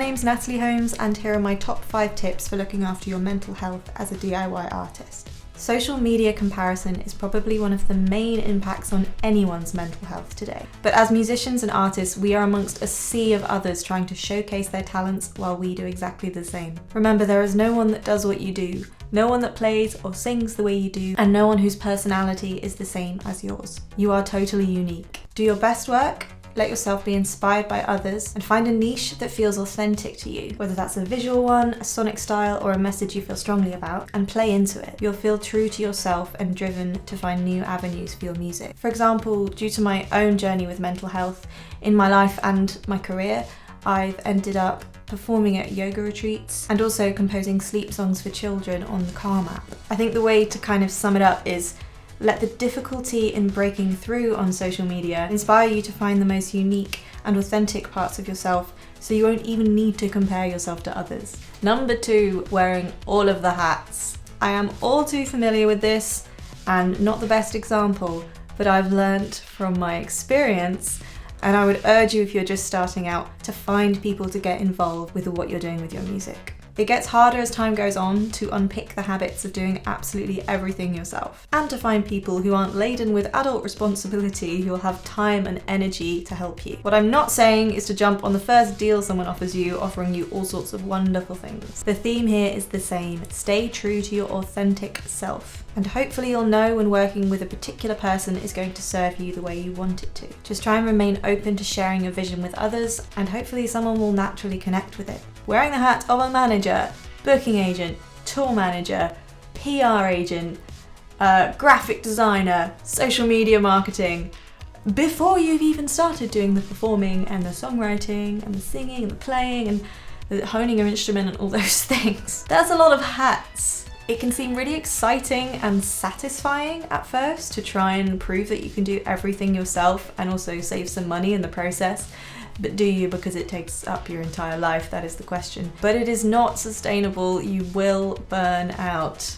name's Natalie Holmes, and here are my top 5 tips for looking after your mental health as a DIY artist. Social media comparison is probably one of the main impacts on anyone's mental health today. But as musicians and artists, we are amongst a sea of others trying to showcase their talents while we do exactly the same. Remember, there is no one that does what you do, no one that plays or sings the way you do, and no one whose personality is the same as yours. You are totally unique. Do your best work. Let yourself be inspired by others and find a niche that feels authentic to you, whether that's a visual one, a sonic style, or a message you feel strongly about, and play into it. You'll feel true to yourself and driven to find new avenues for your music. For example, due to my own journey with mental health in my life and my career, I've ended up performing at yoga retreats and also composing sleep songs for children on the Calm app. I think the way to kind of sum it up is let the difficulty in breaking through on social media inspire you to find the most unique and authentic parts of yourself, so you won't even need to compare yourself to others. Number 2, wearing all of the hats. I am all too familiar with this and not the best example, but I've learnt from my experience, and I would urge you, if you're just starting out, to find people to get involved with what you're doing with your music. It gets harder as time goes on to unpick the habits of doing absolutely everything yourself, and to find people who aren't laden with adult responsibility who will have time and energy to help you. What I'm not saying is to jump on the first deal someone offers you, offering you all sorts of wonderful things. The theme here is the same: stay true to your authentic self. And hopefully you'll know when working with a particular person is going to serve you the way you want it to. Just try and remain open to sharing your vision with others, and hopefully someone will naturally connect with it. Wearing the hat of a manager, booking agent, tour manager, PR agent, graphic designer, social media marketing, before you've even started doing the performing and the songwriting and the singing and the playing and the honing your instrument and all those things. That's a lot of hats. It can seem really exciting and satisfying at first to try and prove that you can do everything yourself and also save some money in the process. But do you? Because it takes up your entire life, that is the question. But it is not sustainable. You will burn out.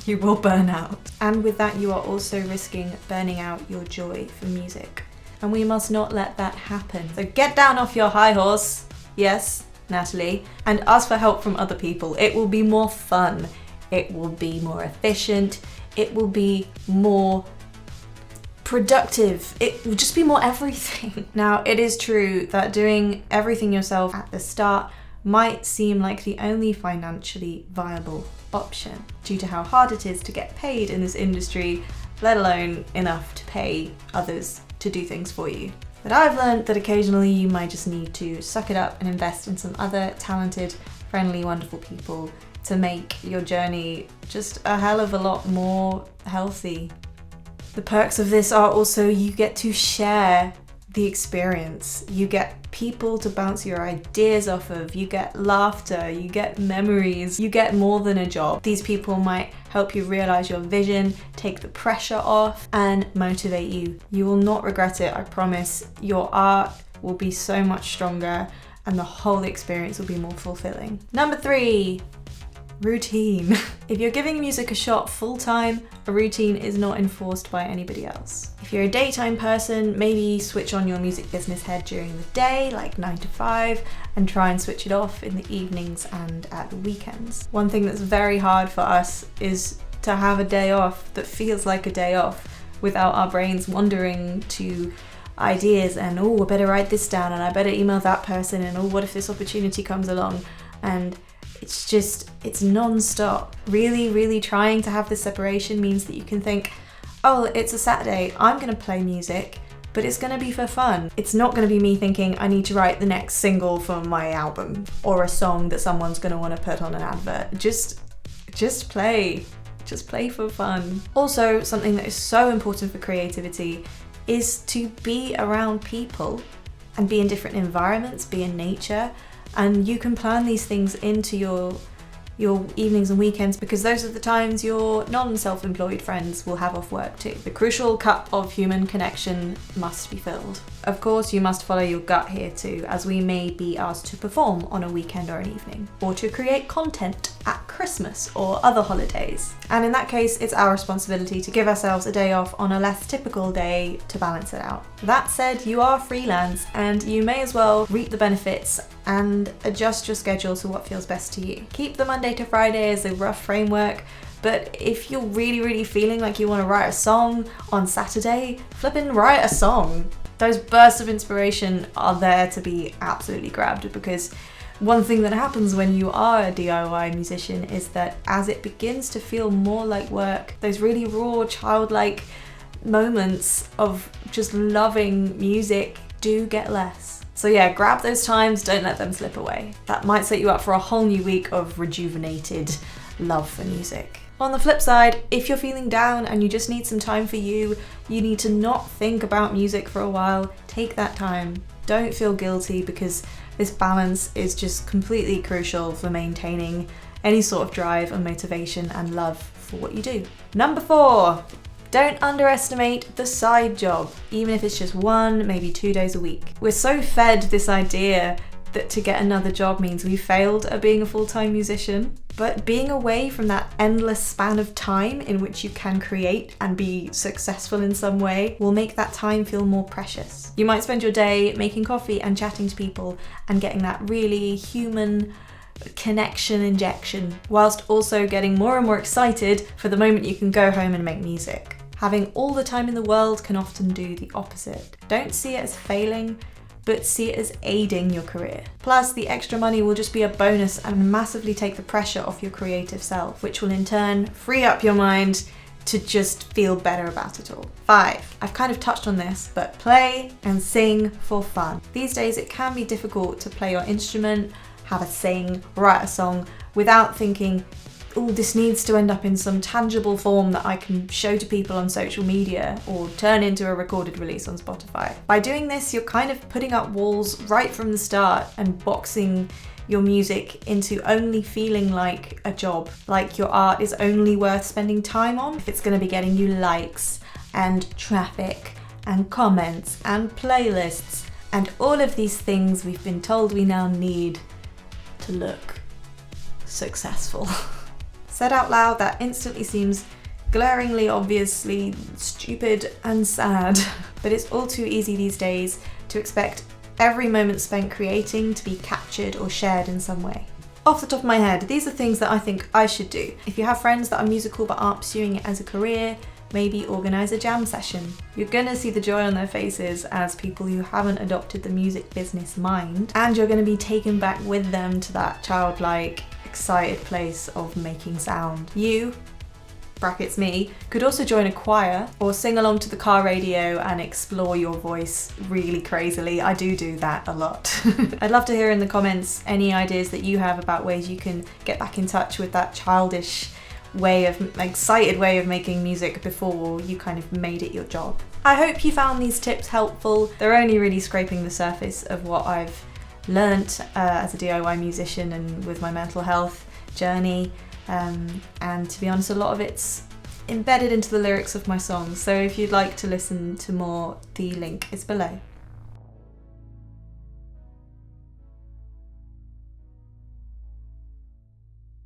You will burn out. And with that, you are also risking burning out your joy for music. And we must not let that happen. So get down off your high horse. Yes, Natalie, and ask for help from other people. It will be more fun. It will be more efficient. It will be more productive. It will just be more everything. Now, it is true that doing everything yourself at the start might seem like the only financially viable option due to how hard it is to get paid in this industry, let alone enough to pay others to do things for you. But I've learned that occasionally you might just need to suck it up and invest in some other talented, friendly, wonderful people to make your journey just a hell of a lot more healthy. The perks of this are also you get to share the experience. You get people to bounce your ideas off of. You get laughter, you get memories, you get more than a job. These people might help you realize your vision, take the pressure off, and motivate you. You will not regret it, I promise. Your art will be so much stronger and the whole experience will be more fulfilling. Number 3, routine. If you're giving music a shot full time, a routine is not enforced by anybody else. If you're a daytime person, maybe switch on your music business head during the day, like 9 to 5, and try and switch it off in the evenings and at the weekends. One thing that's very hard for us is to have a day off that feels like a day off without our brains wandering to ideas and, oh, I better write this down and I better email that person and, oh, what if this opportunity comes along? And it's non-stop. Really trying to have this separation means that you can think, oh, it's a Saturday, I'm gonna play music, but it's gonna be for fun. It's not gonna be me thinking I need to write the next single for my album or a song that someone's gonna wanna put on an advert. Just play. Just play for fun. Also, something that is so important for creativity is to be around people and be in different environments, be in nature. And you can plan these things into your evenings and weekends, because those are the times your non-self-employed friends will have off work too. The crucial cup of human connection must be filled. Of course, you must follow your gut here too, as we may be asked to perform on a weekend or an evening, or to create content at Christmas or other holidays. And in that case, it's our responsibility to give ourselves a day off on a less typical day to balance it out. That said, you are freelance and you may as well reap the benefits and adjust your schedule to what feels best to you. Keep the Monday to Friday as a rough framework, but if you're really feeling like you want to write a song on Saturday, flippin' write a song. Those bursts of inspiration are there to be absolutely grabbed, because one thing that happens when you are a DIY musician is that as it begins to feel more like work, those really raw, childlike moments of just loving music do get less. So yeah, grab those times, don't let them slip away. That might set you up for a whole new week of rejuvenated love for music. On the flip side, if you're feeling down and you just need some time for you, you need to not think about music for a while, take that time. Don't feel guilty, because this balance is just completely crucial for maintaining any sort of drive and motivation and love for what you do. Number 4, don't underestimate the side job, even if it's just 1, maybe 2 days a week. We're so fed this idea that to get another job means we failed at being a full-time musician. But being away from that endless span of time in which you can create and be successful in some way will make that time feel more precious. You might spend your day making coffee and chatting to people and getting that really human connection injection, whilst also getting more and more excited for the moment you can go home and make music. Having all the time in the world can often do the opposite. Don't see it as failing, but see it as aiding your career. Plus, the extra money will just be a bonus and massively take the pressure off your creative self, which will in turn free up your mind to just feel better about it all. 5, I've kind of touched on this, but play and sing for fun. These days it can be difficult to play your instrument, have a sing, write a song without thinking, oh, this needs to end up in some tangible form that I can show to people on social media or turn into a recorded release on Spotify. By doing this, you're kind of putting up walls right from the start and boxing your music into only feeling like a job, like your art is only worth spending time on if it's going to be getting you likes and traffic and comments and playlists and all of these things we've been told we now need to look successful. Said out loud, that instantly seems glaringly, obviously stupid and sad, but it's all too easy these days to expect every moment spent creating to be captured or shared in some way. Off the top of my head, these are things that I think I should do. If you have friends that are musical but aren't pursuing it as a career, maybe organise a jam session. You're gonna see the joy on their faces as people who haven't adopted the music business mind, and you're gonna be taken back with them to that childlike, excited place of making sound. You, brackets me, could also join a choir or sing along to the car radio and explore your voice really crazily. I do that a lot. I'd love to hear in the comments any ideas that you have about ways you can get back in touch with that childish excited way of making music before you kind of made it your job. I hope you found these tips helpful. They're only really scraping the surface of what I've learnt as a DIY musician and with my mental health journey, and to be honest, a lot of it's embedded into the lyrics of my songs, so if you'd like to listen to more, the link is below.